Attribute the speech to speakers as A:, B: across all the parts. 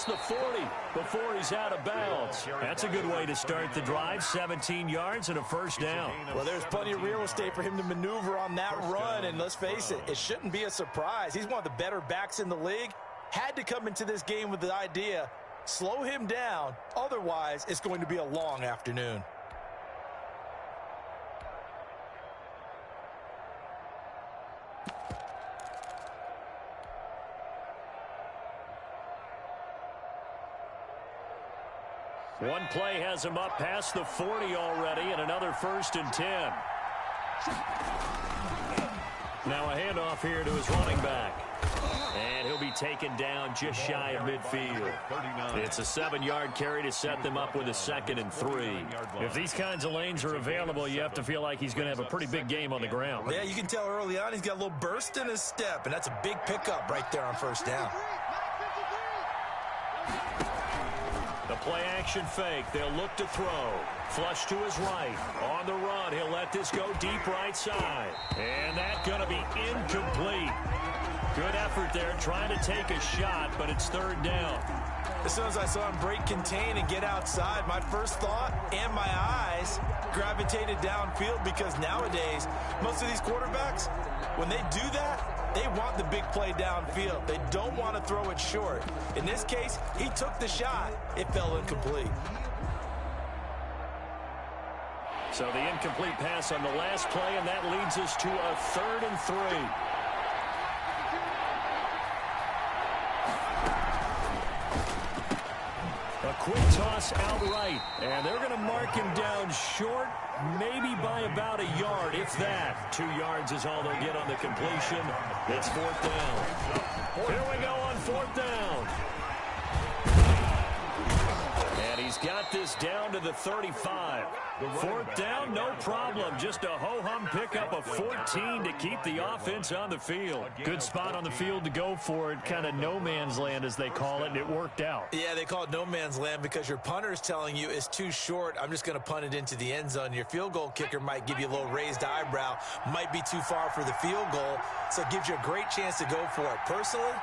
A: past the 40 before he's out of bounds. That's a good way to start the drive. 17 yards and a first down.
B: Well, there's plenty of real estate for him to maneuver on that run, and let's face it, it shouldn't be a surprise. He's one of the better backs in the league. Had to come into this game with the idea, slow him down, otherwise it's going to be a long afternoon.
A: One play has him up past the 40 already, and another 1st and 10. Now a handoff here to his running back. And he'll be taken down just shy of midfield. It's a 7-yard carry to set them up with a 2nd and 3. If these kinds of lanes are available, you have to feel like he's going to have a pretty big game on the ground.
B: Yeah, you can tell early on he's got a little burst in his step, and that's a big pickup right there on 1st down.
A: The play-action fake. They'll look to throw. Flush to his right. On the run, he'll let this go deep right side. And that's going to be incomplete. Good effort there, trying to take a shot, but it's 3rd down.
B: As soon as I saw him break contain and get outside, my first thought and my eyes gravitated downfield, because nowadays, most of these quarterbacks, when they do that, they want the big play downfield. They don't want to throw it short. In this case, he took the shot. It fell incomplete.
A: So the incomplete pass on the last play, and that leads us to a 3rd and 3. A quick toss out right, and they're going to mark him down short, maybe by about a yard, if that. 2 yards is all they'll get on the completion. It's 4th down. Here we go on 4th down. And he's got this down to the 35. 4th down, no problem. Just a ho-hum pickup of 14 to keep the offense on the field. Good spot on the field to go for it. Kind of no man's land, as they call it, and it worked out.
B: Yeah, they call it no man's land because your punter is telling you it's too short. I'm just going to punt it into the end zone. Your field goal kicker might give you a little raised eyebrow. Might be too far for the field goal, so it gives you a great chance to go for it. Personally,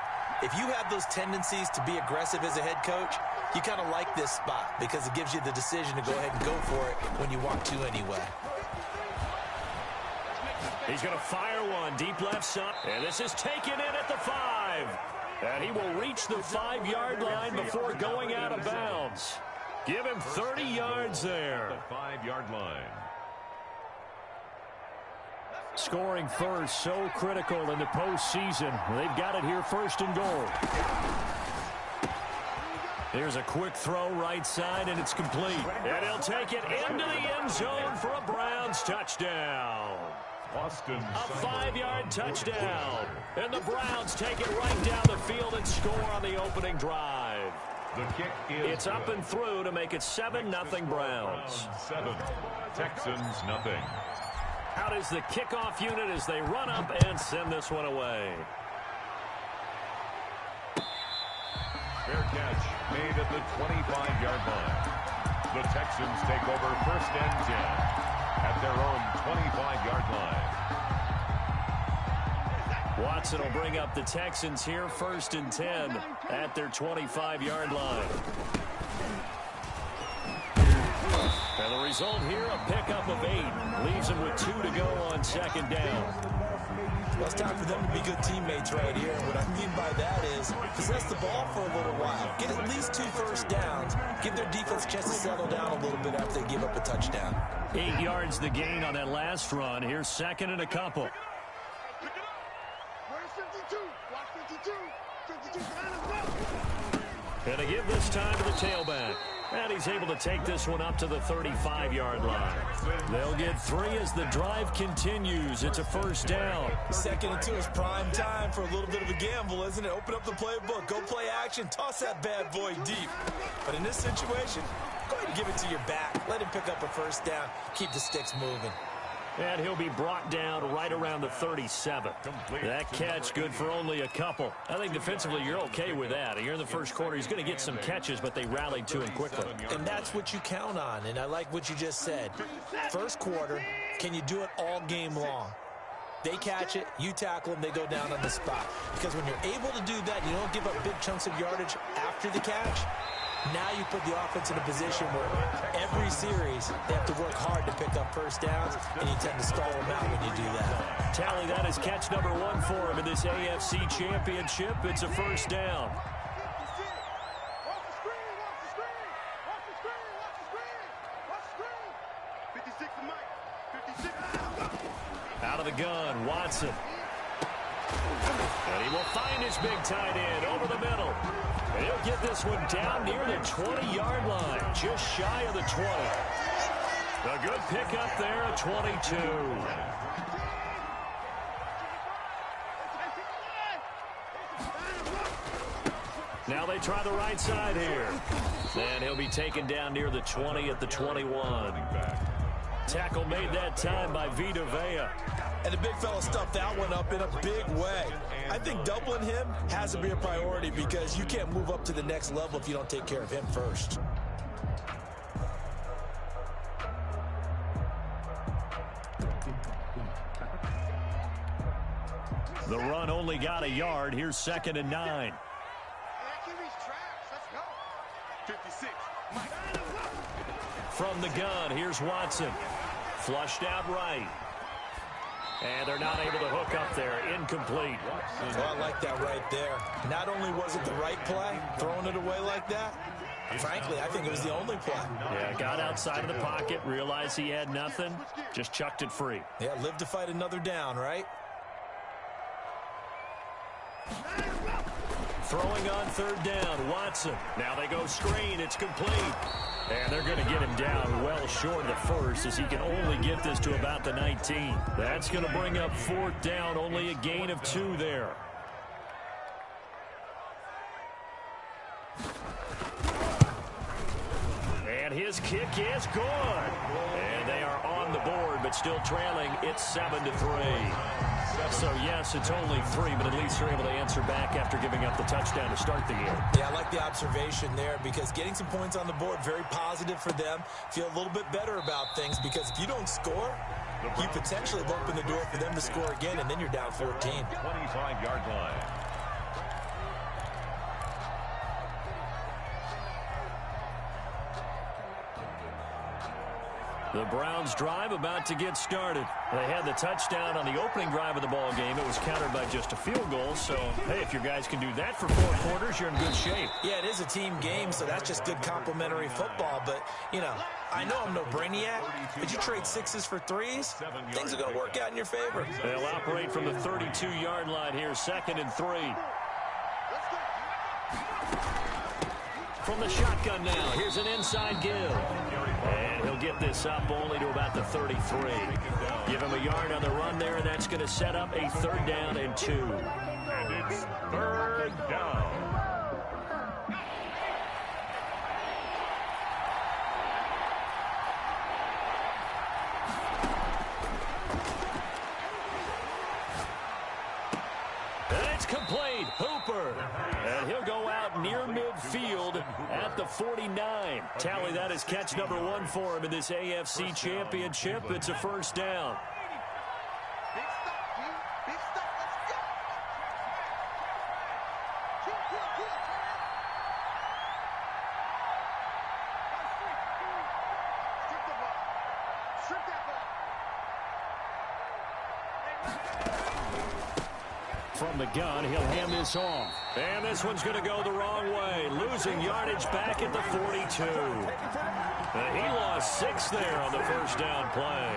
B: if you have those tendencies to be aggressive as a head coach, you kind of like this spot because it gives you the decision to go ahead and go for it when you want to anyway.
A: He's going to fire one deep left side, and this is taken in at the 5. And he will reach the 5-yard line before going out of bounds. Give him 30 yards there.
C: The 5-yard line.
A: Scoring first, so critical in the postseason. They've got it here, 1st and goal. Here's a quick throw right side, and it's complete. And he'll take it into the end zone for a Browns touchdown.
C: Boston.
A: A 5-yard touchdown. And the Browns take it right down the field and score on the opening drive.
C: The kick is
A: It's up and through to make it 7-0 Browns.
C: 7. Texans nothing.
A: Out is the kickoff unit as they run up and send this one away.
C: Fair catch made at the 25-yard line. The Texans take over 1st and 10 at their own 25-yard line.
A: Watson will bring up the Texans here, 1st and 10 at their 25-yard line. And the result here, a pickup of 8. Leaves them with 2 to go on 2nd down.
B: Well, it's time for them to be good teammates right here. And what I mean by that is possess the ball for a little while. Get at least 2 first downs. Give their defense a chance to settle down a little bit after they give up a touchdown.
A: 8 yards the gain on that last run. Here's 2nd and a couple. And they give this time to the tailback. And he's able to take this one up to the 35-yard line. They'll get 3 as the drive continues. It's a 1st down.
B: 2nd and 2 is prime time for a little bit of a gamble, isn't it? Open up the playbook. Go play action. Toss that bad boy deep. But in this situation, go ahead and give it to your back. Let him pick up a 1st down. Keep the sticks moving.
A: And he'll be brought down right around the 37. That catch good for only a couple. I think defensively you're okay with that. Here in the first quarter, he's going to get some catches, but they rallied to him quickly.
B: And that's what you count on, and I like what you just said. First quarter, can you do it all game long? They catch it, you tackle them, they go down on the spot. Because when you're able to do that, you don't give up big chunks of yardage after the catch. Now you put the offense in a position where every series they have to work hard to pick up first downs, and you tend to stall them out when you do that.
A: Tally, that is catch number 1 for him in this AFC Championship. It's a first down. Out of the gun, Watson. And he will find his big tight end over the middle. And he'll get this one down near the 20-yard line, just shy of the 20. A good pickup there at 22. Now they try the right side here. And he'll be taken down near the 20 at the 21. Tackle made that time by Vita Vea.
B: And the big fella stuffed that one up in a big way. I think doubling him has to be a priority because you can't move up to the next level if you don't take care of him first.
A: The run only got a yard. Here's 2nd and 9. From the gun, here's Watson. Flushed out right. And they're not able to hook up there. Incomplete.
B: Well, I like that right there. Not only was it the right play, throwing it away like that, frankly, I think it was the only play.
A: Yeah, got outside of the pocket, realized he had nothing, just chucked it free.
B: Yeah, live to fight another down, right?
A: Throwing on 3rd down, Watson. Now they go screen, it's complete. And they're going to get him down well short of the first as he can only get this to about the 19. That's going to bring up 4th down, only a gain of 2 there. And his kick is good. And they are on the board, but still trailing. It's 7-3. So, yes, it's only 3, but at least they're able to answer back after giving up the touchdown to start the game.
B: Yeah, I like the observation there because getting some points on the board, very positive for them. Feel a little bit better about things because if you don't score, you potentially have opened the door for them to score again, and then you're down 14.
C: 25-yard line.
A: The Browns drive about to get started. They had the touchdown on the opening drive of the ball game. It was countered by just a field goal. So, hey, if your guys can do that for 4 quarters, you're in good shape.
B: Yeah, it is a team game, so that's just good complementary football. But, you know, I know I'm no brainiac, but you trade 6s for 3s, things are going to work out in your favor.
A: They'll operate from the 32-yard line here, 2nd and 3. From the shotgun now, here's an inside give. And he'll get this up only to about the 33. Give him a yard on the run there, and that's going to set up a 3rd down and 2.
C: And it's 3rd down.
A: And it's complete. Hooper. And he'll go out near midfield at the 49. Tally, that is catch number 1 for him in this AFC Championship. It's a 1st down. From the gun, he'll hand this off. And this one's going to go the wrong way. Losing yardage back at the 42. And he lost 6 there on the 1st down play.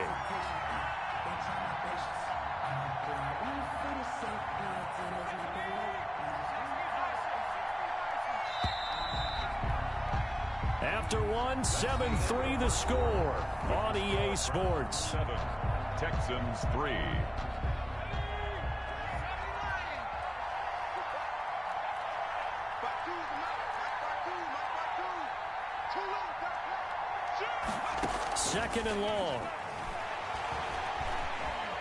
A: After 1, 7-3 the score on EA Sports.
C: 7, Texans 3.
A: Second and long.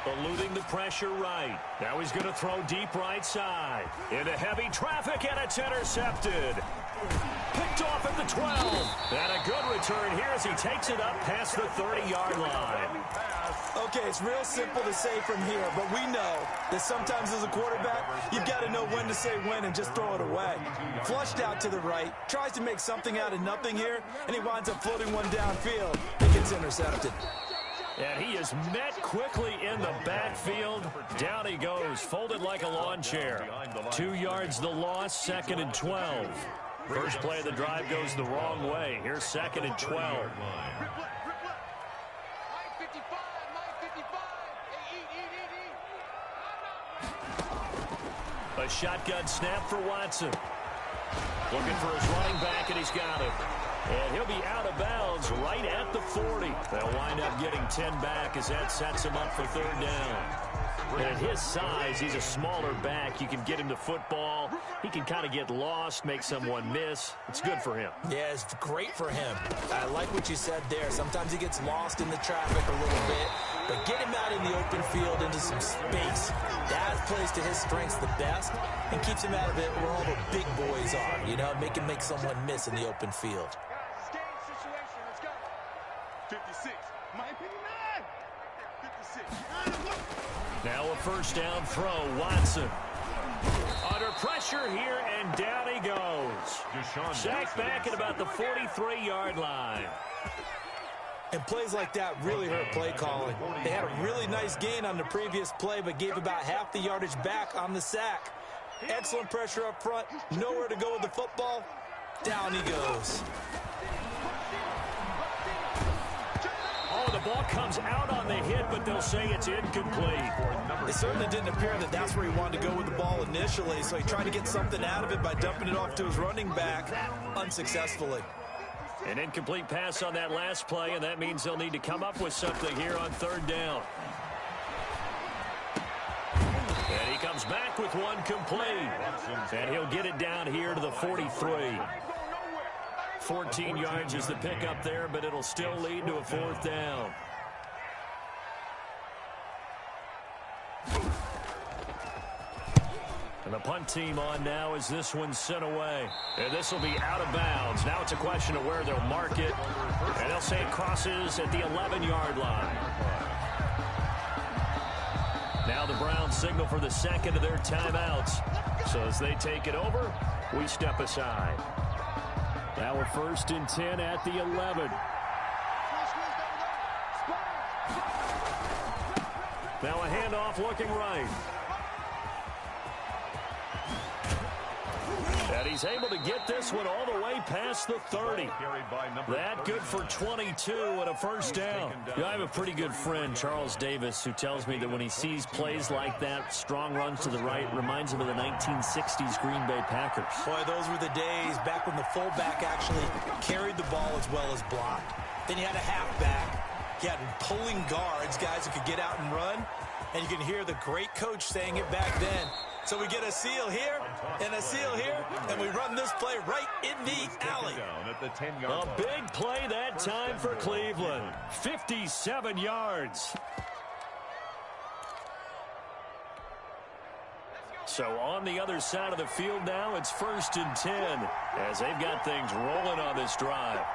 A: Eluding the pressure right. Now he's going to throw deep right side. Into heavy traffic, and it's intercepted. Picked off at the 12. And a good return here as he takes it up past the 30-yard line.
B: Okay, it's real simple to say from here, but we know that sometimes as a quarterback, you've got to know when to say when and just throw it away. Flushed out to the right, tries to make something out of nothing here, and he winds up floating one downfield and gets intercepted.
A: And he is met quickly in the backfield. Down he goes, folded like a lawn chair. 2 yards the loss, 2nd and 12. First play of the drive goes the wrong way. Here's 2nd and 12. A shotgun snap for Watson. Looking for his running back, and he's got it. And he'll be out of bounds right at the 40. They'll wind up getting 10 back as that sets him up for 3rd down. And at his size, he's a smaller back. You can get him to football. He can kind of get lost, make someone miss. It's good for him.
B: Yeah, it's great for him. I like what you said there. Sometimes he gets lost in the traffic a little bit, but get him out in the open field into some space. That plays to his strengths the best and keeps him out of it where all the big boys are. You know, make him make someone miss in the open field.
D: 56. My opinion, 56.
A: Now a first down throw, Watson. Under pressure here, and down he goes. Sacked back at about the 43-yard line.
B: And plays like that really hurt play calling. They had a really nice gain on the previous play, but gave about half the yardage back on the sack. Excellent pressure up front, nowhere to go with the football. Down he goes.
A: Oh, the ball comes out on the hit, but they'll say it's incomplete.
B: It certainly didn't appear that that's where he wanted to go with the ball initially, so he tried to get something out of it by dumping it off to his running back unsuccessfully.
A: An incomplete pass on that last play, and that means they'll need to come up with something here on 3rd down. And he comes back with one complete. And he'll get it down here to the 43. 14 yards is the pickup there, but it'll still lead to a 4th down. And the punt team on now as this one's sent away. And this will be out of bounds. Now it's a question of where they'll mark it. And they'll say it crosses at the 11-yard line. Now the Browns signal for the 2nd of their timeouts. So as they take it over, we step aside. Now we're 1st and 10 at the 11. Now a handoff looking right. And he's able to get this one all the way past the 30. That good for 22 and a first down. You know, I have a pretty good friend, Charles Davis, who tells me that when he sees plays like that, strong runs to the right, reminds him of the 1960s Green Bay Packers.
B: Boy, those were the days back when the fullback actually carried the ball as well as blocked. Then you had a halfback. You had pulling guards, guys who could get out and run. And you can hear the great coach saying it back then. So we get a seal here and a seal here, and we run this play right in the alley.
A: A big play that time for Cleveland. 57 yards. So on the other side of the field now, it's 1st and 10 as they've got things rolling on this drive.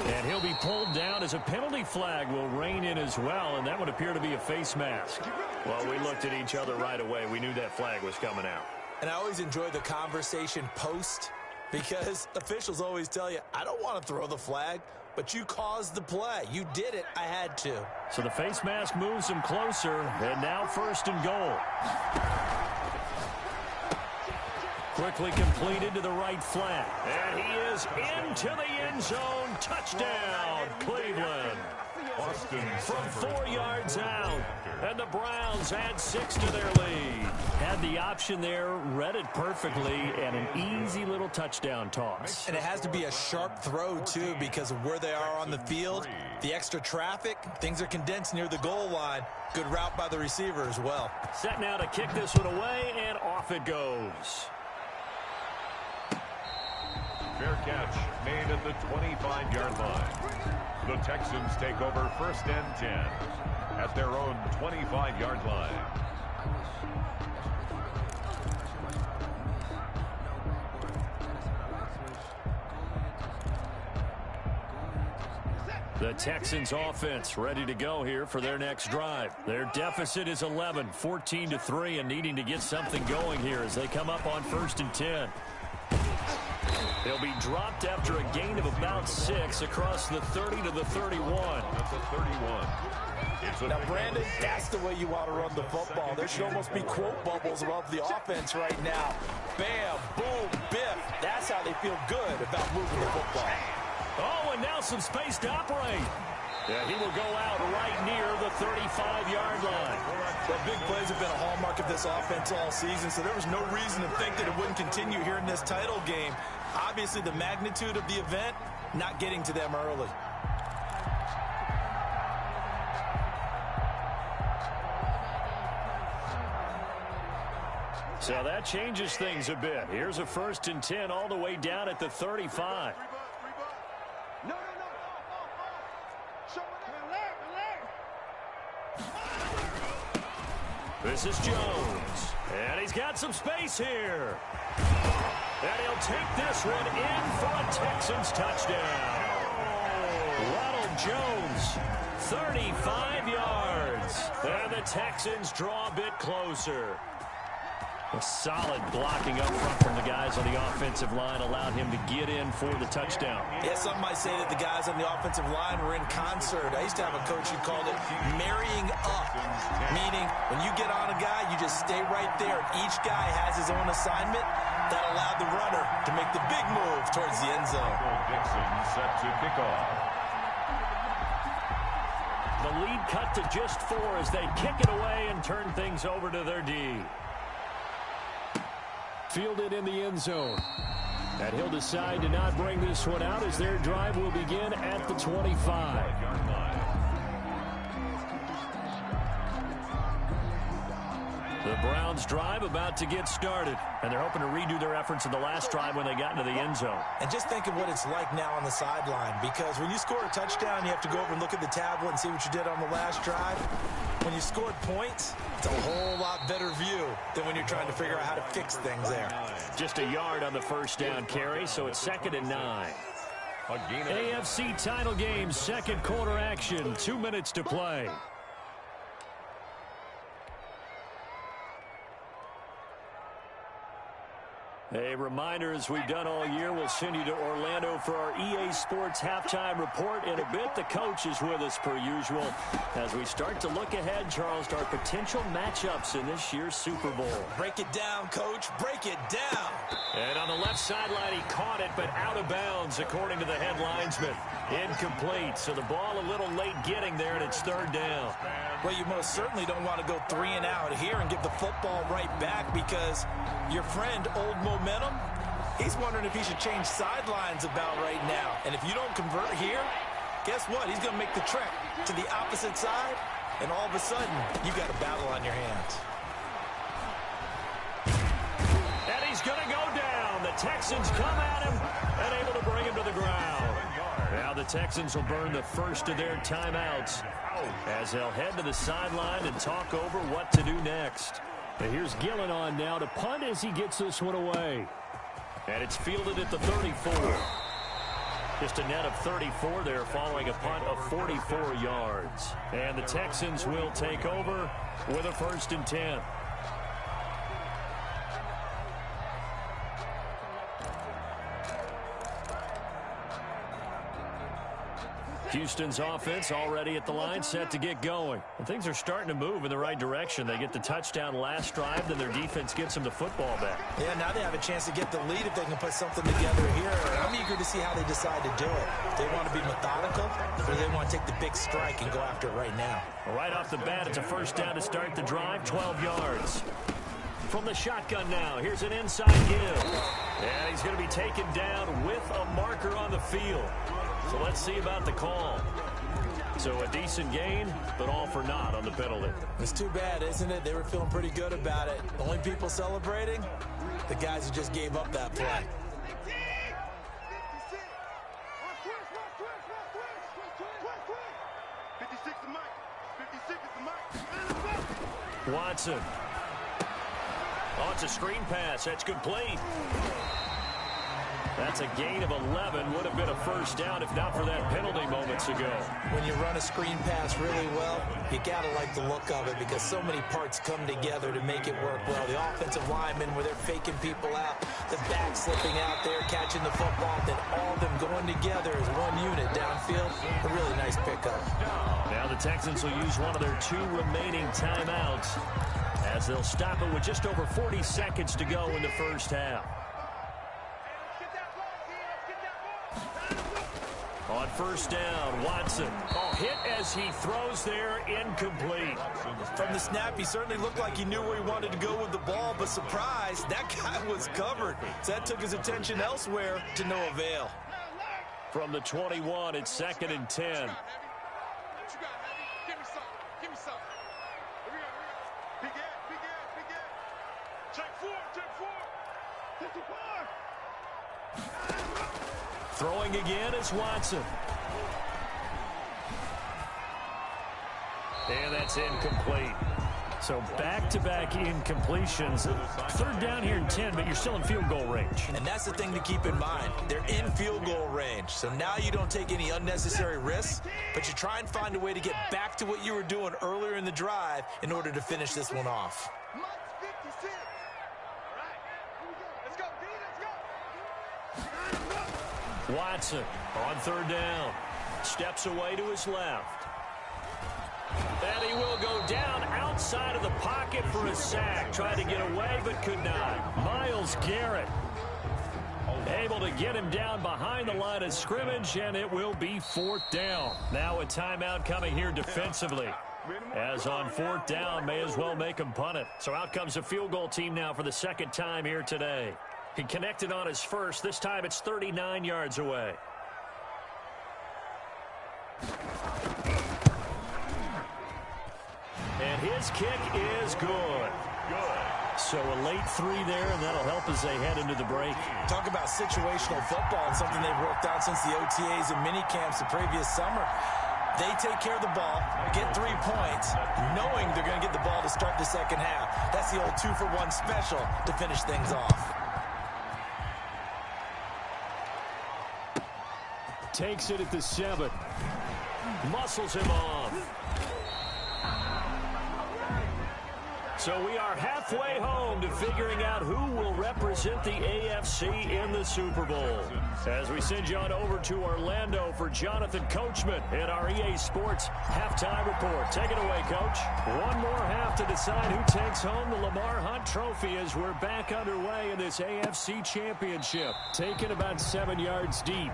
A: And he'll be pulled down as a penalty flag will rein in as well, and that would appear to be a face mask. Well, we looked at each other right away. We knew that flag was coming out.
B: And I always enjoy the conversation post because officials always tell you, I don't want to throw the flag, but you caused the play. You did it. I had to.
A: So the face mask moves him closer, and now 1st and goal. Quickly completed to the right flat. And he is into the end zone. Touchdown, Cleveland. From 4 yards out. And the Browns add 6 to their lead. Had the option there, read it perfectly, and an easy little touchdown toss.
B: And it has to be a sharp throw, too, because of where they are on the field. The extra traffic, things are condensed near the goal line. Good route by the receiver as well.
A: Set now to kick this one away, and off it goes.
C: Fair catch made at the 25-yard line. The Texans take over 1st and 10 at their own 25-yard line.
A: The Texans offense ready to go here for their next drive. Their deficit is 11, 14-3, and needing to get something going here as they come up on 1st and 10. They'll be dropped after a gain of about 6 across the 30 to the 31.
C: That's a 31.
B: Now, Brandon, that's the way you want to run the football. There should almost be quote bubbles above the offense right now. Bam, boom, biff. That's how they feel good about moving the football.
A: Oh, and now some space to operate. Yeah, he will go out right near the 35-yard line.
B: Well, big plays have been a hallmark of this offense all season, so there was no reason to think that it wouldn't continue here in this title game. Obviously, the magnitude of the event, not getting to them early.
A: So that changes things a bit. Here's a 1st and 10 all the way down at the 35. This is Jones. And he's got some space here. And he'll take this one in for a Texans touchdown. Ronald Jones, 35 yards. And the Texans draw a bit closer. A solid blocking up front from the guys on the offensive line allowed him to get in for the touchdown.
B: Yeah, some might say that the guys on the offensive line were in concert. I used to have a coach who called it marrying up, meaning when you get on a guy, you just stay right there. Each guy has his own assignment that allowed the runner to make the big move towards the end zone.
C: Dixon set to kick off.
A: The lead cut to just 4 as they kick it away and turn things over to their D. Fielded in the end zone. And he'll decide to not bring this one out as their drive will begin at the 25. The Browns drive about to get started. And they're hoping to redo their efforts in the last drive when they got into the end zone.
B: And just think of what it's like now on the sideline, because when you score a touchdown, you have to go over and look at the tablet and see what you did on the last drive. When you scored points, it's a whole lot better view than when you're trying to figure out how to fix things there.
A: Just a yard on the first down carry, so it's 2nd and 9. AFC title game, second quarter action, 2 minutes to play. A reminder, as we've done all year, we'll send you to Orlando for our EA Sports halftime report. In a bit, the coach is with us per usual as we start to look ahead, Charles, to our potential matchups in this year's Super Bowl.
B: Break it down, Coach. Break it down.
A: And on the left sideline, he caught it, but out of bounds, according to the head linesman. Incomplete, so the ball a little late getting there, and it's 3rd down.
B: Well, you most certainly don't want to go 3 and out here and give the football right back, because your friend, Old Momentum, he's wondering if he should change sidelines about right now. And if you don't convert here, guess what? He's going to make the trek to the opposite side, and all of a sudden, you've got a battle on your hands.
A: And he's going to go down. The Texans come at him and able to bring him to the ground. Now the Texans will burn the first of their timeouts as they'll head to the sideline and talk over what to do next. And here's Gillen on now to punt as he gets this one away. And it's fielded at the 34. Just a net of 34 there following a punt of 44 yards. And the Texans will take over with a 1st and 10. Houston's offense already at the line, set to get going. And things are starting to move in the right direction. They get the touchdown last drive, then their defense gets them the football back.
B: Yeah, now they have a chance to get the lead if they can put something together here. I'm eager to see how they decide to do it. They want to be methodical, or they want to take the big strike and go after it right now.
A: Right off the bat, it's a 1st down to start the drive, 12 yards. From the shotgun now, here's an inside give. And he's going to be taken down with a marker on the field. So let's see about the call. So a decent gain, but all for naught on the penalty.
B: It's too bad, isn't it? They were feeling pretty good about it. The only people celebrating, the guys who just gave up that play.
A: Watson. Oh, it's a screen pass. That's complete. That's a gain of 11. Would have been a first down if not for that penalty moments ago.
B: When you run a screen pass really well, you got to like the look of it because so many parts come together to make it work well. The offensive linemen where they're faking people out, the back slipping out there, catching the football, then all of them going together as one unit downfield. A really nice pickup.
A: Now the Texans will use one of their 2 remaining timeouts as they'll stop it with just over 40 seconds to go in the first half. On first down, Watson. Hit as he throws there, incomplete.
B: From the snap, he certainly looked like he knew where he wanted to go with the ball, but surprise, that guy was covered. So that took his attention elsewhere to no avail.
A: From the 21, it's 2nd and 10. Throwing again is Watson. And that's incomplete. So back-to-back incompletions. 3rd down here in 10, but you're still in field goal range.
B: And that's the thing to keep in mind. They're in field goal range. So now you don't take any unnecessary risks, but you try and find a way to get back to what you were doing earlier in the drive in order to finish this one off.
A: Watson on 3rd down. Steps away to his left. And he will go down outside of the pocket for a sack. Tried to get away but could not. Myles Garrett able to get him down behind the line of scrimmage, and it will be 4th down. Now a timeout coming here defensively. As on 4th down, may as well make him punt it. So out comes a field goal team now for the 2nd time here today. He connected on his first. This time it's 39 yards away. And his kick is good. So a late 3 there, and that'll help as they head into the break.
B: Talk about situational football and something they've worked out since the OTAs and mini camps the previous summer. They take care of the ball, get 3 points, knowing they're going to get the ball to start the second half. That's the old 2-for-1 special to finish things off.
A: Takes it at the 7. Muscles him off. So we are halfway home to figuring out who will represent the AFC in the Super Bowl. As we send you on over to Orlando for Jonathan Coachman in our EA Sports Halftime Report. Take it away, Coach. One more half to decide who takes home the Lamar Hunt Trophy as we're back underway in this AFC Championship. Taken about 7 yards deep.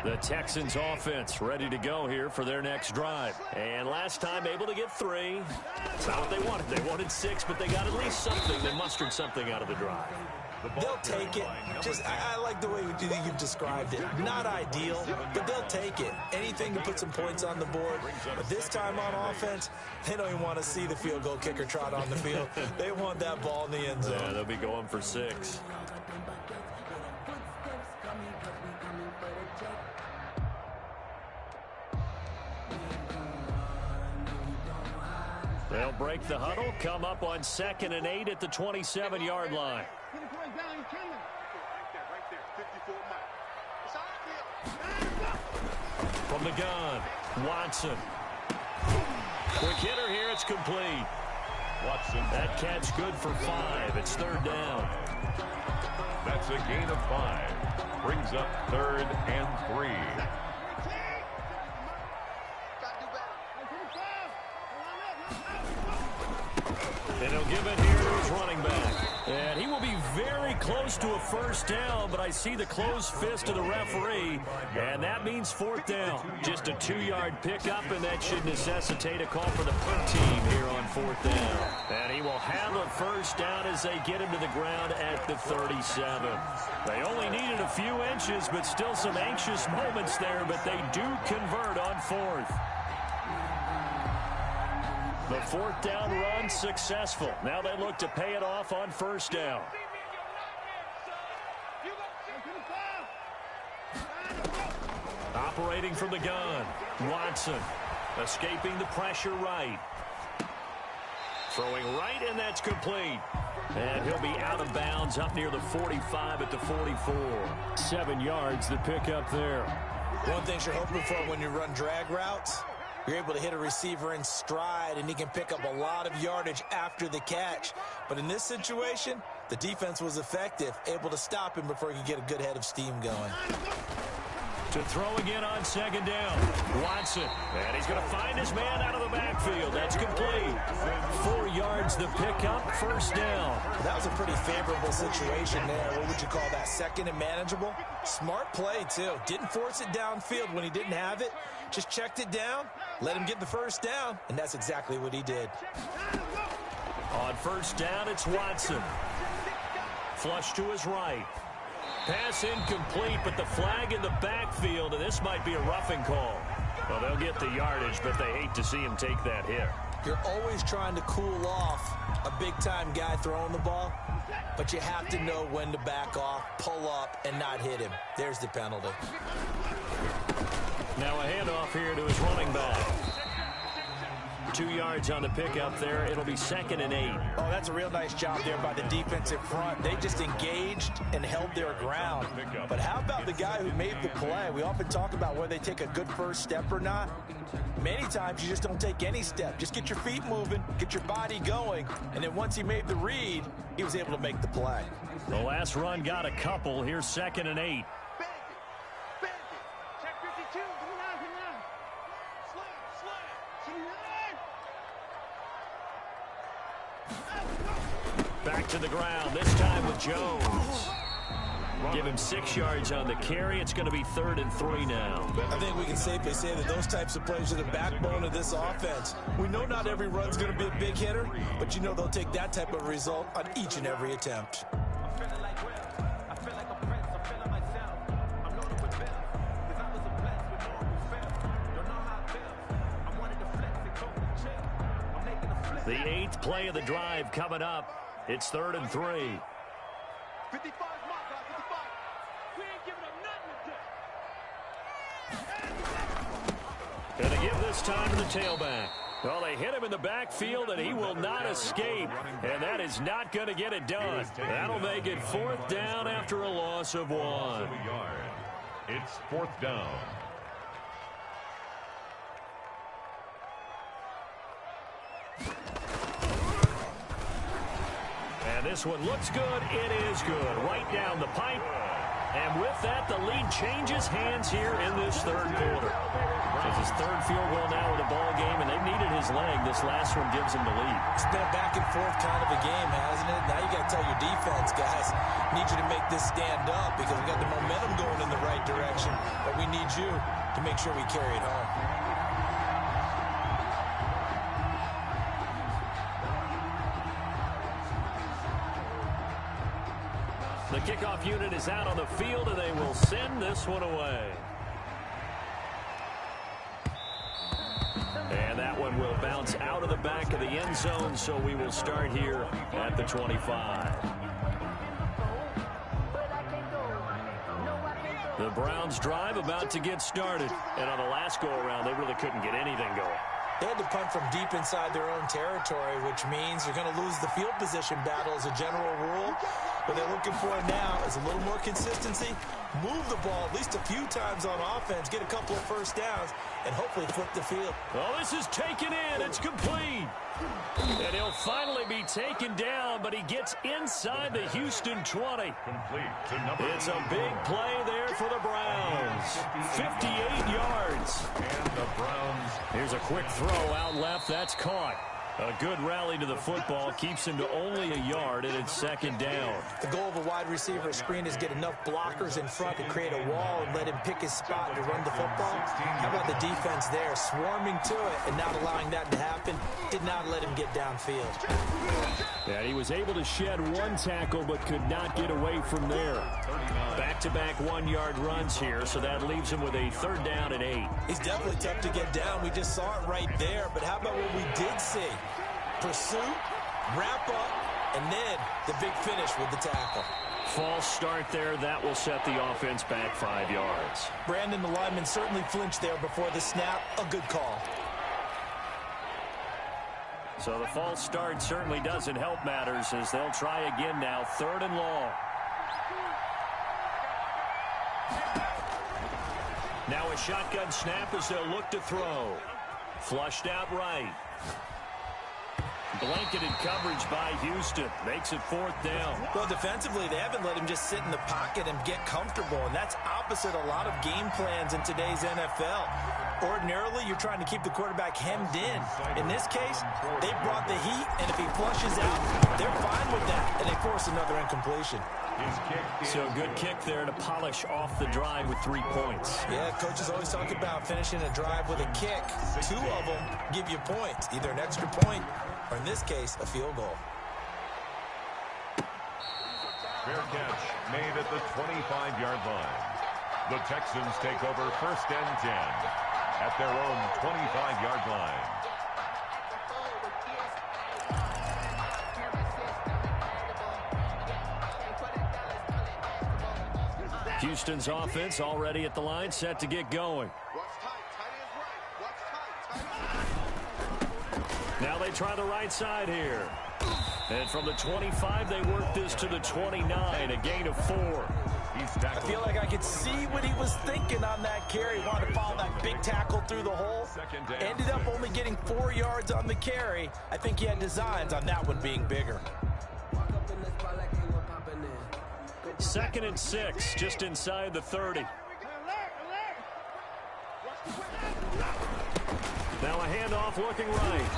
A: The Texans offense ready to go here for their next drive. And last time able to get 3. It's not what they wanted. They wanted 6, but they got at least something. They mustered something out of the drive.
B: They'll take it. I like the way you've described it. Not ideal, but they'll take it. Anything to put some points on the board. But this time on offense, they don't even want to see the field goal kicker trot on the field. They want that ball in the end zone.
A: Yeah, they'll be going for 6. They'll break the huddle, come up on 2nd and 8 at the 27-yard line. From the gun, Watson. Quick hitter here, it's complete.
C: Watson.
A: That catch good for 5. It's 3rd down.
C: That's a gain of 5. Brings up 3rd and 3.
A: And he'll give it here to his running back. And he will be very close to a first down, but I see the closed fist of the referee, and that means 4th down. Just a 2-yard pickup, and that should necessitate a call for the punt team here on 4th down. And he will have a first down as they get him to the ground at the 37. They only needed a few inches, but still some anxious moments there, but they do convert on 4th. The 4th down run successful. Now they look to pay it off on first down. operating from the gun. Watson escaping the pressure right. Throwing right, and that's complete. And he'll be out of bounds up near the 45 at the 44. 7 yards to pick up there.
B: One thing you're hoping for when you run drag routes, you're able to hit a receiver in stride, and he can pick up a lot of yardage after the catch. But in this situation, the defense was effective, able to stop him before he could get a good head of steam going.
A: To throw again on second down. Watson. And he's going to find his man out of the backfield. That's complete. 4 yards to pick up. First down.
B: That was a pretty favorable situation there. What would you call that? Second and manageable? Smart play, too. Didn't force it downfield when he didn't have it. Just checked it down, let him get the first down, and that's exactly what he did.
A: On first down, it's Watson. Flush to his right. Pass incomplete, but the flag in the backfield, and this might be a roughing call. Well, they'll get the yardage, but they hate to see him take that hit.
B: You're always trying to cool off a big-time guy throwing the ball, but you have to know when to back off, pull up, and not hit him. There's the penalty.
A: Now a handoff here to his running back. 2 yards on the pickup there. It'll be 2nd and 8.
B: Oh, that's a real nice job there by the defensive front. They just engaged and held their ground. But how about the guy who made the play? We often talk about whether they take a good first step or not. Many times you just don't take any step. Just get your feet moving, get your body going, and then once he made the read, he was able to make the play.
A: The last run got a couple. Here's 2nd and 8. Back to the ground, this time with Jones. Give him 6 yards on the carry. It's going to be 3rd and 3 now.
B: I think we can safely say that those types of plays are the backbone of this offense. We know not every run's going to be a big hitter, but you know they'll take that type of result on each and every attempt.
A: The 8th play of the drive coming up. It's 3rd and 3.
D: 55, mark out 55. We ain't giving up nothing today.
A: And they give this time to the tailback. Well, they hit him in the backfield, and he will not escape. And that is not going to get it done. That'll make it 4th down after a loss of 1.
C: It's 4th down.
A: And this one looks good. It is good. Right down the pipe. And with that, the lead changes hands here in this 3rd quarter. It's his 3rd field goal now with a ball game, and they've needed his leg. This last one gives him the lead.
B: It's been a back-and-forth kind of a game, hasn't it? Now you got to tell your defense, guys, need you to make this stand up because we got the momentum going in the right direction, but we need you to make sure we carry it home.
A: The kickoff unit is out on the field, and they will send this one away. And that one will bounce out of the back of the end zone, so we will start here at the 25. The Browns drive about to get started. And on the last go-around, they really couldn't get anything going.
B: They had to punt from deep inside their own territory, which means you're going to lose the field position battle as a general rule. What they're looking for now is a little more consistency, move the ball at least a few times on offense, get a couple of first downs, and hopefully flip the field.
A: Well, this is taken in. It's complete. And he'll finally be taken down, but he gets inside the Houston 20. It's a big play there for the Browns. 58 yards.
C: And the Browns.
A: Here's a quick throw out left. That's caught. A good rally to the football keeps him to only a yard, and it's 2nd down.
B: The goal of a wide receiver screen is get enough blockers in front to create a wall and let him pick his spot to run the football. How about the defense there, swarming to it and not allowing that to happen? Did not let him get downfield.
A: Yeah, he was able to shed one tackle but could not get away from there. Back-to-back 1-yard runs here, so that leaves him with a 3rd down and 8.
B: He's definitely tough to get down. We just saw it right there. But how about what we did see? Pursuit, wrap up, and then the big finish with the tackle.
A: False start there. That will set the offense back 5 yards.
B: Brandon, the lineman certainly flinched there before the snap. A good call.
A: So the false start certainly doesn't help matters as they'll try again now. 3rd and long. Now a shotgun snap as they'll look to throw. Flushed out right. Blanketed coverage by Houston. Makes it 4th down.
B: Well, defensively, they haven't let him just sit in the pocket and get comfortable, and that's opposite a lot of game plans in today's NFL. Ordinarily, you're trying to keep the quarterback hemmed in. In this case, they brought the heat, and if he flushes out, they're fine with that, and they force another incompletion.
A: So good kick there to polish off the drive with 3 points.
B: Yeah, coaches always talk about finishing a drive with a kick. 2 of them give you points, either an extra point or, in this case, a field goal.
C: Fair catch made at the 25-yard line. The Texans take over 1st and 10 at their own 25-yard line.
A: Houston's offense already at the line, set to get going. Now they try the right side here. And from the 25, they work this to the 29, a gain of 4.
B: I feel like I could see what he was thinking on that carry. Wanted to follow that big tackle through the hole. Ended up only getting 4 yards on the carry. I think he had designs on that one being bigger.
A: 2nd and 6, just inside the 30. Now a handoff looking right.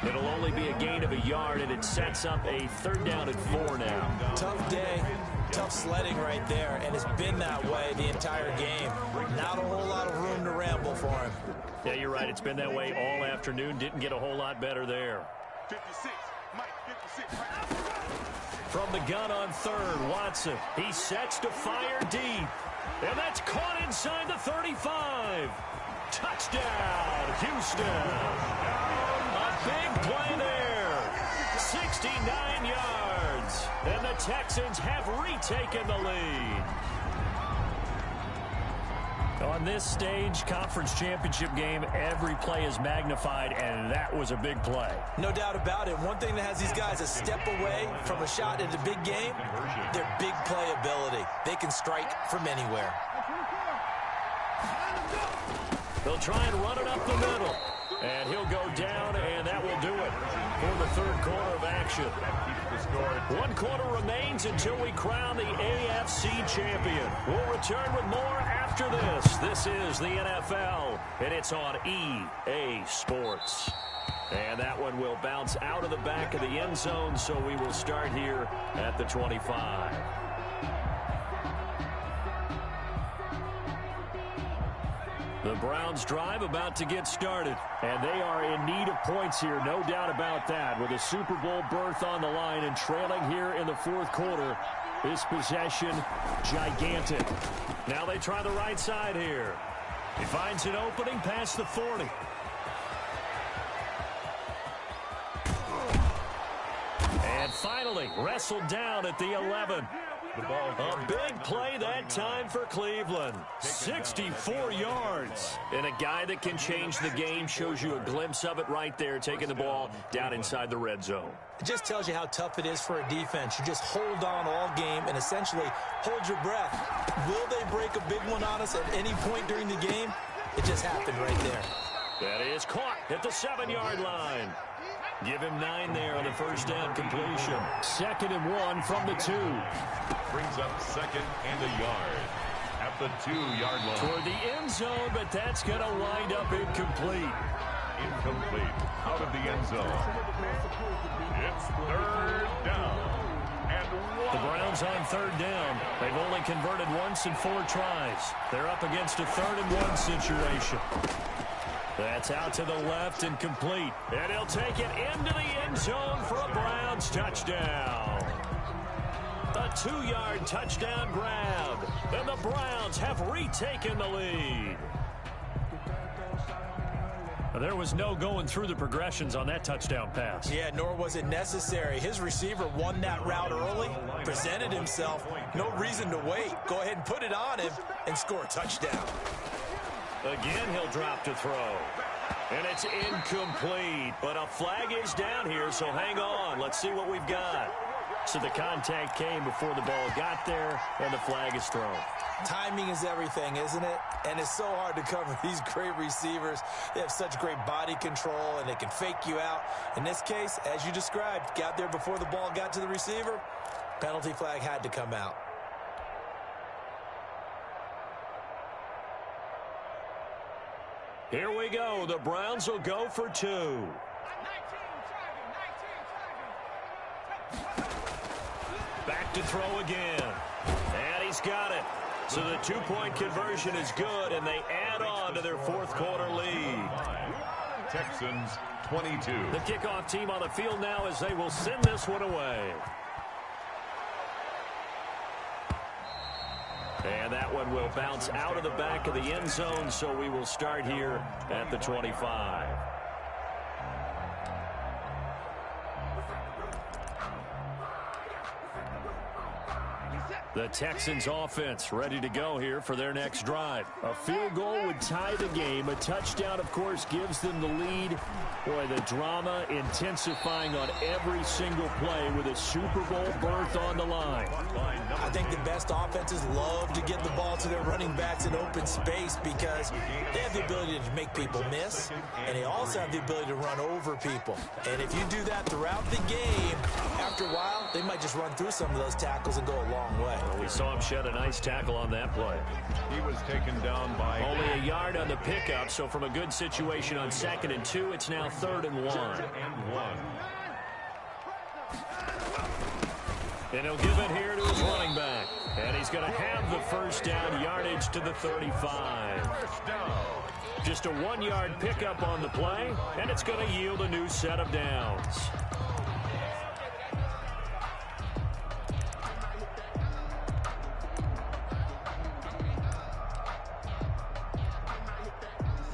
A: It'll only be a gain of a yard, and it sets up a 3rd down and 4 now.
B: Tough day, tough sledding right there, and it's been that way the entire game. Not a whole lot of room to ramble for him.
A: Yeah, you're right. It's been that way all afternoon. Didn't get a whole lot better there.
D: 56, Mike, 56.
A: From the gun on 3rd, Watson. He sets to fire deep. And that's caught inside the 35. Touchdown, Houston. A big play there. 69 yards. And the Texans have retaken the lead. On this stage, conference championship game, every play is magnified, and that was a big play.
B: No doubt about it. One thing that has these guys a step away from a shot in the big game, their big play ability. They can strike from anywhere.
A: They'll try and run it up the middle. And he'll go down, and that will do it for the 3rd quarter of action. 1 quarter remains until we crown the AFC champion. We'll return with more after this. This is the NFL, and it's on EA Sports. And that one will bounce out of the back of the end zone, so we will start here at the 25. The Browns drive about to get started, and they are in need of points here, no doubt about that. With a Super Bowl berth on the line and trailing here in the 4th quarter, this possession gigantic. Now they try the right side here. He finds an opening past the 40. And finally wrestled down at the 11. A big play that time for Cleveland. 64 yards. And a guy that can change the game, shows you a glimpse of it right there, taking the ball down inside the red zone.
B: It just tells you how tough it is for a defense. You just hold on all game and essentially hold your breath. Will they break a big one on us at any point during the game? It just happened right there.
A: That is caught at the 7-yard line. Give him 9 there on the 1st down completion. 2nd and 1 from the 2.
C: Brings up 2nd and a yard at the 2-yard line.
A: Toward the end zone, but that's going to wind up incomplete.
C: Incomplete out of the end zone. It's 3rd down and 1.
A: The Browns on 3rd down. They've only converted once in 4 tries. They're up against a 3rd and 1 situation. That's out to the left and complete. And he'll take it into the end zone for a Browns touchdown. A 2-yard touchdown grab. And the Browns have retaken the lead. There was no going through the progressions on that touchdown pass.
B: Yeah, nor was it necessary. His receiver won that route early, presented himself. No reason to wait. Go ahead and put it on him and score a touchdown.
A: Again, he'll drop to throw. And it's incomplete. But a flag is down here, so hang on. Let's see what we've got. So the contact came before the ball got there, and the flag is thrown.
B: Timing is everything, isn't it? And it's so hard to cover these great receivers. They have such great body control, and they can fake you out. In this case, as you described, got there before the ball got to the receiver. Penalty flag had to come out.
A: Here we go. The Browns will go for 2. Back to throw again. And he's got it. So the two-point conversion is good, and they add on to their fourth-quarter lead.
C: Texans 22.
A: The kickoff team on the field now as they will send this one away. And that one will bounce out of the back of the end zone, so we will start here at the 25. The Texans offense ready to go here for their next drive. A field goal would tie the game. A touchdown, of course, gives them the lead. Boy, the drama intensifying on every single play with a Super Bowl berth on the line.
B: I think the best offenses love to get the ball to their running backs in open space because they have the ability to make people miss, and they also have the ability to run over people. And if you do that throughout the game, after a while, they might just run through some of those tackles and go a long way.
A: Well, we saw him shed a nice tackle on that play.
C: He was taken down by
A: only a yard on the pickup, so from a good situation on 2nd and 2, it's now 3rd and 1. And he'll give it here to his running back. And he's going to have the first down, yardage to the 35. Just a 1-yard pickup on the play, and it's going to yield a new set of downs.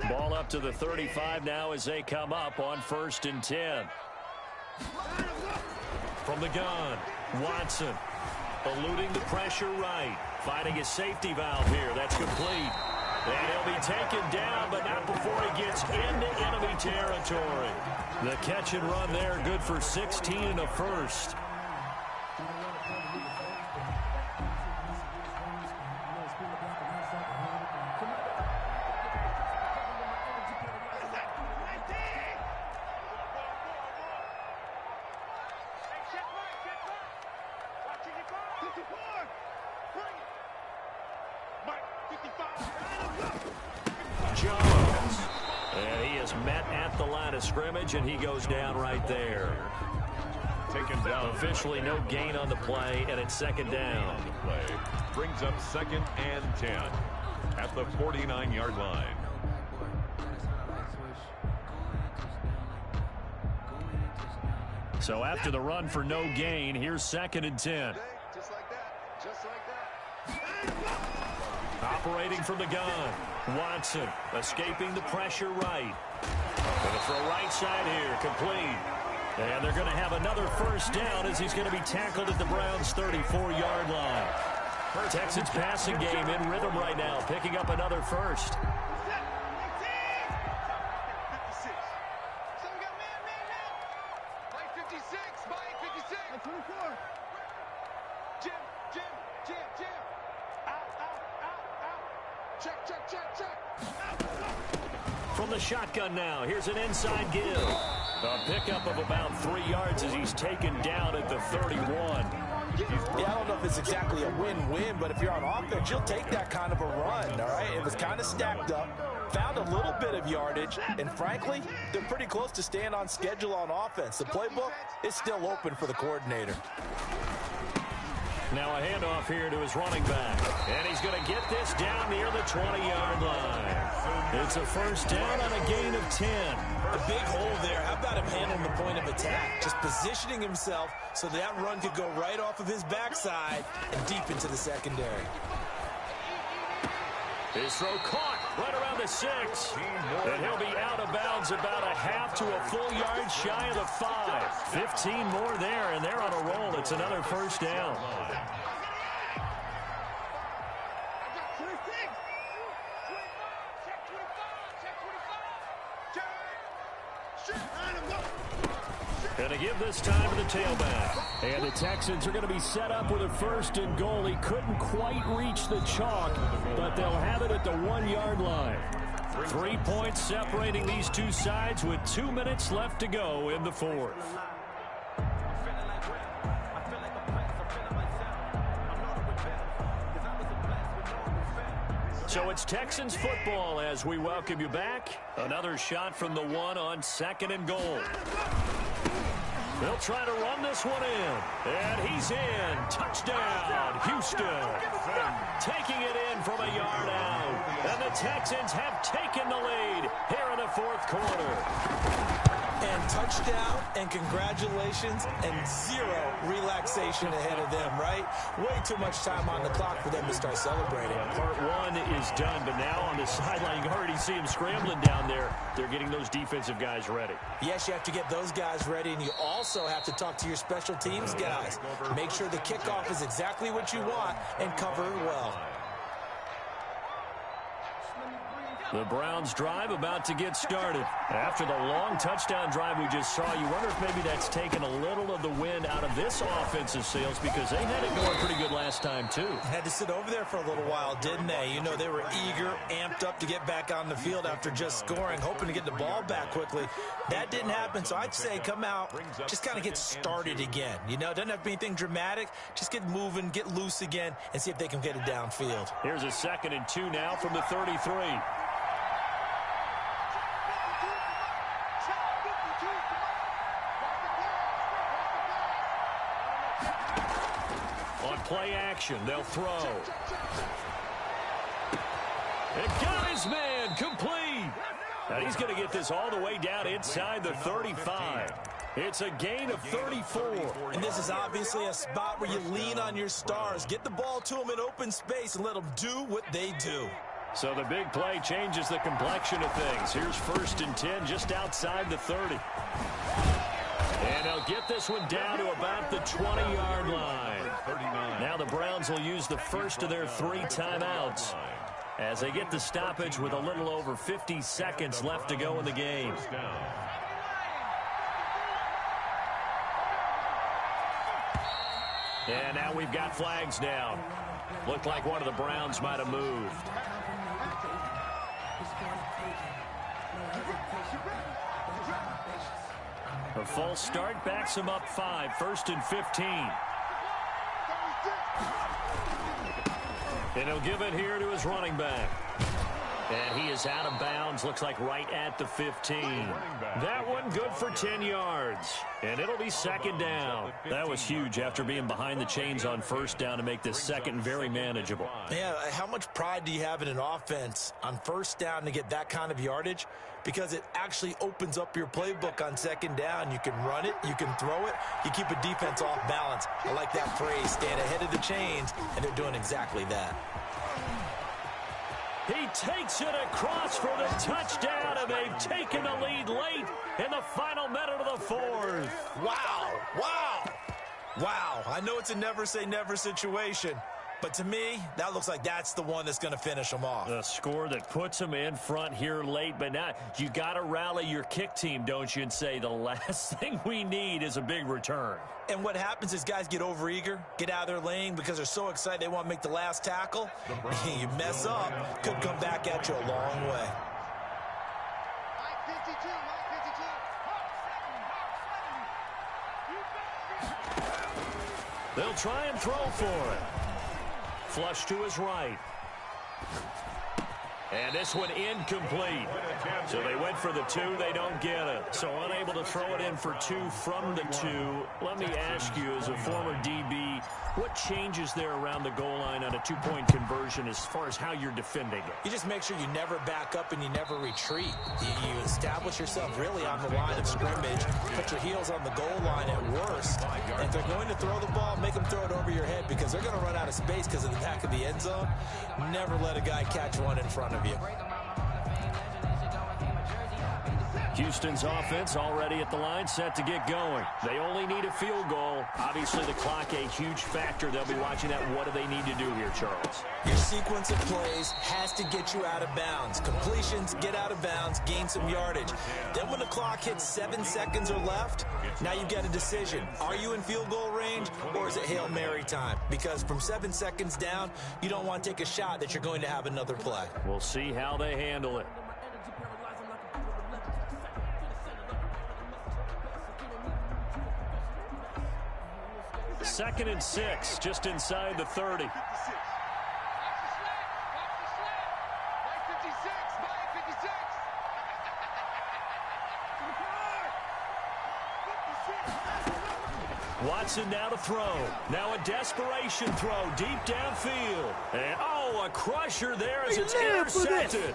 A: Ball up to the 35 now as they come up on 1st and 10. From the gun, Watson eluding the pressure right. Finding his safety valve here. That's complete. And he'll be taken down, but not before he gets into enemy territory. The catch and run there, good for 16 and a first. Jones. And he is met at the line of scrimmage, and he goes down right there.
C: Taken down.
A: Officially no gain on the play, and it's 2nd down.
C: Play brings up 2nd and 10 at the 49-yard line.
A: So after the run for no gain, here's 2nd and 10.
D: Just like that. Just like that.
A: Operating from the gun. Watson escaping the pressure right. Going to throw right side here. Complete. And they're going to have another first down as he's going to be tackled at the Browns' 34-yard line. Texans passing game in rhythm right now, picking up another first. From the shotgun now, here's an inside give. A pickup of about 3 yards as he's taken down at the 31.
B: Yeah, I don't know if it's exactly a win-win, but if you're on offense, you'll take that kind of a run, all right? It was kind of stacked up, found a little bit of yardage, and frankly, they're pretty close to staying on schedule on offense. The playbook is still open for the coordinator.
A: Now a handoff here to his running back. And he's going to get this down near the 20-yard line. It's a first down on a gain of 10.
B: A big hole there. How about him handling the point of attack? Just positioning himself so that run could go right off of his backside and deep into the secondary.
A: His throw caught. right around the 6. And he'll be out of bounds about a half to a full yard shy of the 5. 15 more there, and they're on a roll. It's another first down. Going to give this time to the tailback. And the Texans are going to be set up with a 1st and goal. He couldn't quite reach the chalk, but they'll have it at the 1-yard line. 3 points separating these two sides with 2 minutes left to go in the 4th. So it's Texans football as we welcome you back. Another shot from the 1 on 2nd and goal. They'll try to run this one in. And he's in. Touchdown, Houston. Taking it in from a yard out. And the Texans have taken the lead here in the 4th quarter.
B: And touchdown, and congratulations, and 0 relaxation ahead of them, right? Way too much time on the clock for them to start celebrating.
A: Part 1 is done, but now on the sideline, you already see him scrambling down there. They're getting those defensive guys ready.
B: Yes, you have to get those guys ready, and you also have to talk to your special teams guys. Make sure the kickoff is exactly what you want and cover it well.
A: The Browns drive about to get started. After the long touchdown drive we just saw, you wonder if maybe that's taken a little of the wind out of this offensive sails because they had it going pretty good last time too.
B: Had to sit over there for a little while, didn't they? You know, they were eager, amped up to get back on the field after just scoring, hoping to get the ball back quickly. That didn't happen, so I'd say come out, just kind of get started again. You know, it doesn't have to be anything dramatic. Just get moving, get loose again, and see if they can get it downfield.
A: Here's a 2nd and 2 now from the 33. Play action. They'll throw. And got his man complete. And he's going to get this all the way down inside the 35. It's a gain of 34.
B: And this is obviously a spot where you lean on your stars. Get the ball to them in open space and let them do what they do.
A: So the big play changes the complexion of things. Here's 1st and 10 just outside the 30. And they'll get this one down to about the 20-yard line. Now the Browns will use the first of their 3 timeouts as they get the stoppage with a little over 50 seconds left to go in the game. And now we've got flags down. Looked like one of the Browns might have moved. A false start backs him up 5, 1st and 15. And he'll give it here to his running back. And he is out of bounds, looks like right at the 15. That one good for 10 yards. And it'll be 2nd down. That was huge after being behind the chains on 1st down to make this 2nd very manageable.
B: Yeah, how much pride do you have in an offense on 1st down to get that kind of yardage? Because it actually opens up your playbook on 2nd down. You can run it, you can throw it, you keep a defense off balance. I like that phrase, stand ahead of the chains, and they're doing exactly that.
A: He takes it across for the touchdown, and they've taken the lead late in the final minute of the 4th.
B: Wow, wow, wow. I know it's a never-say-never situation, but to me, that looks like that's the one that's going to finish them off.
A: The score that puts them in front here late, but now you got to rally your kick team, don't you, and say the last thing we need is a big return.
B: And what happens is guys get overeager, get out of their lane because they're so excited they want to make the last tackle. You mess up, could come back at you a long way.
A: They'll try and throw for it. Flush to his right. And this one incomplete. So they went for the 2. They don't get it. So unable to throw it in for 2 from the 2. Let me ask you, as a former DB, what changes there around the goal line on a 2-point conversion as far as how you're defending it?
B: You just make sure you never back up and you never retreat. You establish yourself really on the line of scrimmage. Put your heels on the goal line at worst. And if they're going to throw the ball, make them throw it over your head because they're going to run out of space because of the back of the end zone. Never let a guy catch one in front of you.
A: Houston's offense already at the line, set to get going. They only need a field goal. Obviously, the clock a huge factor. They'll be watching that. What do they need to do here, Charles?
B: Your sequence of plays has to get you out of bounds. Completions, get out of bounds, gain some yardage. Then when the clock hits 7 seconds or left, now you've got a decision. Are you in field goal range, or is it Hail Mary time? Because from 7 seconds down, you don't want to take a shot that you're going to have another play.
A: We'll see how they handle it. Second and 6, just inside the 30. Watson now to throw. Now a desperation throw deep downfield. And, oh, a crusher there as it's intercepted.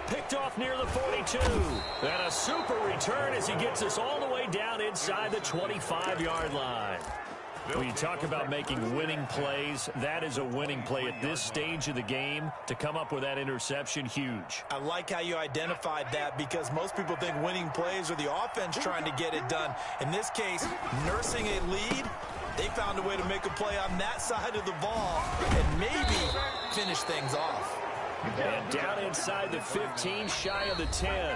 A: Picked off near the 42. And a super return as he gets us all the way down inside the 25-yard line. When you talk about making winning plays, that is a winning play at this stage of the game. To come up with that interception, huge.
B: I like how you identified that, because most people think winning plays are the offense trying to get it done. In this case, nursing a lead, they found a way to make a play on that side of the ball and maybe finish things off.
A: And down inside the 15, shy of the 10.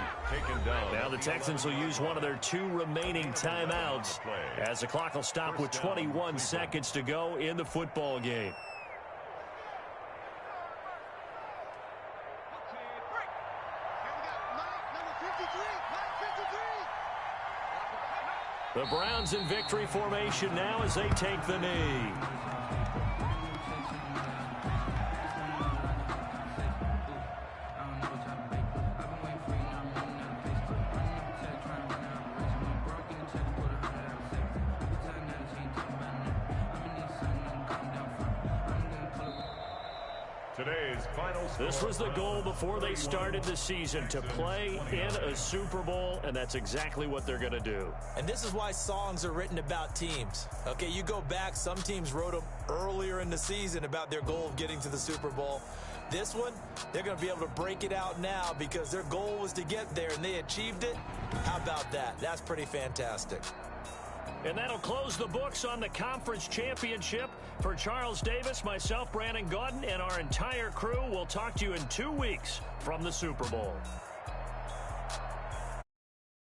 A: Now the Texans will use one of their 2 remaining timeouts as the clock will stop with 21 seconds to go in the football game. The Browns in victory formation now as they take the knee. This was the goal before they started the season, to play in a Super Bowl, and that's exactly what they're going to do.
B: And this is why songs are written about teams. Okay, you go back, some teams wrote them earlier in the season about their goal of getting to the Super Bowl. This one, they're going to be able to break it out now because their goal was to get there, and they achieved it. How about that? That's pretty fantastic.
A: And that'll close the books on the conference championship. For Charles Davis, myself, Brandon Gaudin, and our entire crew, we'll talk to you in 2 weeks from the Super Bowl.